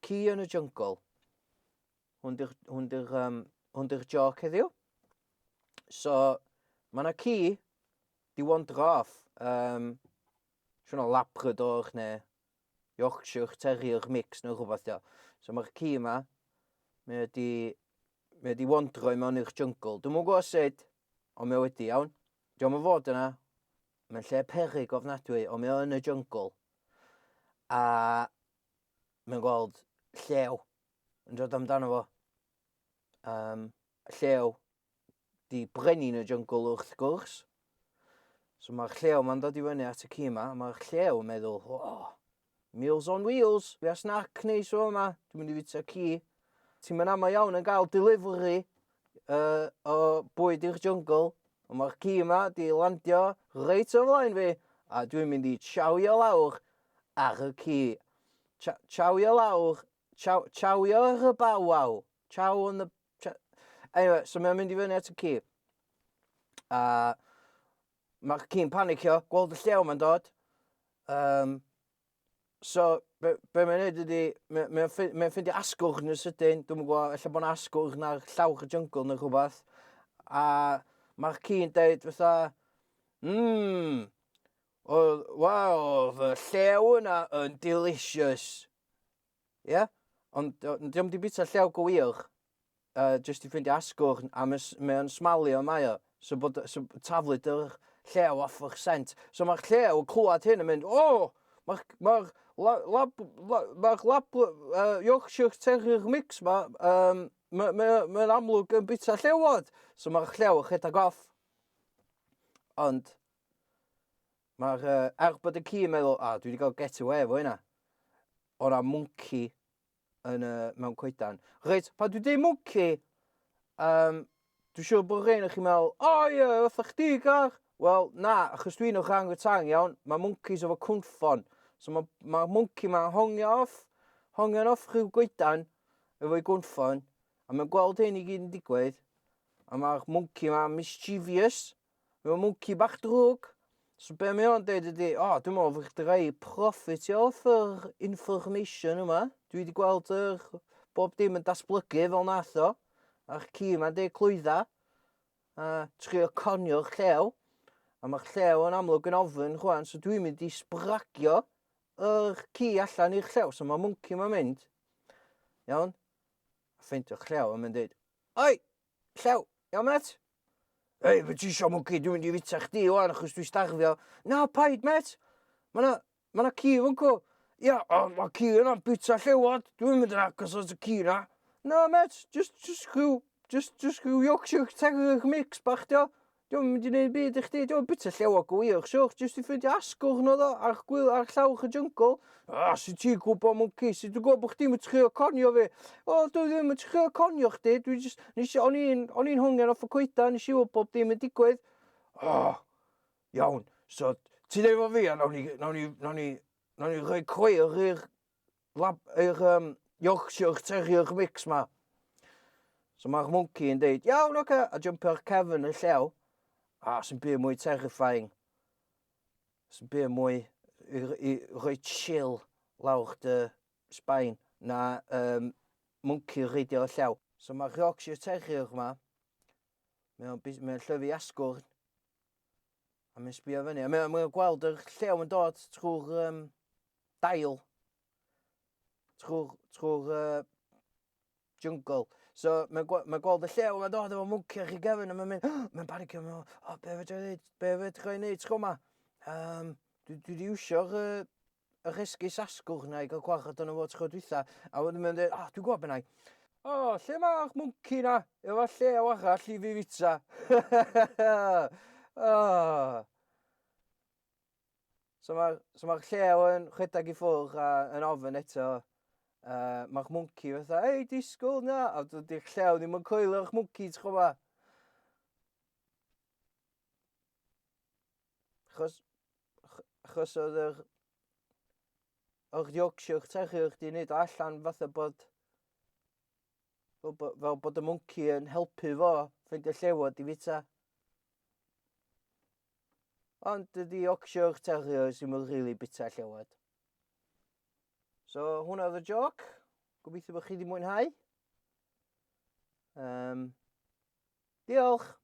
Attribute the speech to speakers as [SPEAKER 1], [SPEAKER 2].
[SPEAKER 1] ci yn y jungle. Hwn di'r joc heddiw. So, mae yna ci di wandro off. Siwna Labrador neu Yorkshire Terrier mix neu rhywbeth dio. So mae'r ci yma, mae di wandro i mewn i'r jungle. Dwi'n mwyn gwybod sut, ond mae wedi iawn. Diolch yn fod yna. Mae'n lle peryg ofnadwy, ond mae yn y jungle. A mae'n gweld llew yn dod amdano fo. Llew di brenu yn y jungle wrth gwrs. So mae'r llew ma'n dod i fyny at y ci yma. Mae'r llew yn meddwl, Meals on Wheels. Fi a snack neis o yma. Dwi'n mynd i fita ci. Ti'n mynd ama iawn yn gael delivery o bwyd i'r jungle. Ond mae'r ci yma di landio reit o flaen fi. A dwi'n mynd i chawio lawr ar y ci. Chawio lawr. Chawio ar y bawaw. Chow on the... Anyway, so mae'n mynd i fyny at y ci. A mae'r ci'n panicio. Gweld y llew ma'n dod. So, be mae'n neud ydi, mae'n ffeindio asgwrn yn y sydyn. Dwi'n gwybod, efallai bod asgwrn ar llawr y jungle neu rhywbeth. A mae'r ci'n deud fatha, wow, fy llew yna yn delicious. Yeah? Ond diolch di bita llew gwych. Just i ffeindio asgwrn, a mae'n smalio mae o. So taflid yr llew off o'ch sent. So mae'r llew clywed hyn yn mynd, mae'r Yorkshire Terrier mix ma, mae'n amlwg yn bita llewod. So mae'r llew yn rhedeg off. Ond, er bod y ci yn meddwl, dwi wedi cael get away efo hynna. O'na mwnci mewn coedan. Reit, pa dwi di mwnci, dwi'n siŵr bod rhain o'ch chi'n meddwl, ie, fatha chdi gar. Wel, na, achos dwi'n o'ch orangutan iawn, mae mwncis efo cwnffon. So mae'r mwnci ma'n hongian off rhyw goedan efo'i gwnffon, a mae'n gweld hyn i gyd yn digwydd, a mae'r mwnci ma'n mischievous, mae'n mwnci bach drwg. So be mae o'n dweud ydi, dwi'n meddwl fych drei profitio off yr information yma. Dwi wedi gweld bob dim yn datblygu fel nath o, a'r ci ma'n dweud clwydda, trio conio'r llew, a mae'r llew yn amlwg yn ofyn chwan, so dwi'n mynd i sbragio yr ci allan i'r llew, so mae mwnci ma'n mynd. Iawn? A ffeindio'r llew a mae'n dweud, oi, llew, iawn met? Ei, fe ti isio mwnci, dwi'n mynd i fita chdi wan achos dwi'n starfio. Na, paid met, ma'na ci fo'n co. Ia, mae ci yna'n bita llewod, dwi'n mynd yn agos o'r ci na. Na, met, just rhyw Yorkshire Terrier mix bach dio. Dwi'n mynd i wneud byd i chdi, dwi'n bita llewod gwych, siwch, just i ffeindio asgwrn o ddo ar llawr y jungle. Si ti gwybod mwnci, si dwi'n gwybod bod chdi'n mynd trio conio fi. Dwi ddim yn trio conio chdi, o'n i'n hongian off y coedan, nes i wybod bob dim yn digwydd. Iawn, so ti ddim o fi a nawn ni rhoi cweir i'r Yorkshire Terrier mix ma. So mae'r mwnci yn deud, iawn, oce, a jumpio ar cefn y llew. Sy'n byd mwy terrifying. Sy'n byd mwy i rhoi chill lawr dy sbaen na mwnci reidio y llew. So mae'r Yorkshire Terrier yma, mae'n llyfu asgwrn, a mae'n sbio fyny. A mae'n gweld yr llew yn dod trwy'r dail, trwy'r jungle. So mae'n gweld y llew yma'n dod efo mwnci ar ei gefn a mae'n panicio. Be fedra i wneud tro yma? Dwi wedi iwsio'r esgus asgwrn na i gael gwarchod yn efo tro dwytha. A wedyn mae'n dweud, dwi'n gwybod bennau. Lle mae'r mwnci na? Efo llew arall i fi fita. So mae'r llew yn rhedeg i ffwrdd a yn ofyn eto. Mae'r mwnci fatha, ei, disgwyl na. A dydy'r llew ddim yn coelio'r mwnci, ti'n gwybod? Achos oedd yr Yorkshire Terrier di wneud allan fatha fel bod y mwnci yn helpu fo ffeindio llewod i fita. Ond dydy Yorkshire Terriers ddim yn really bita llewod. So hwnna oedd y joc. Gobeithio bod chi wedi mwynhau. Diolch!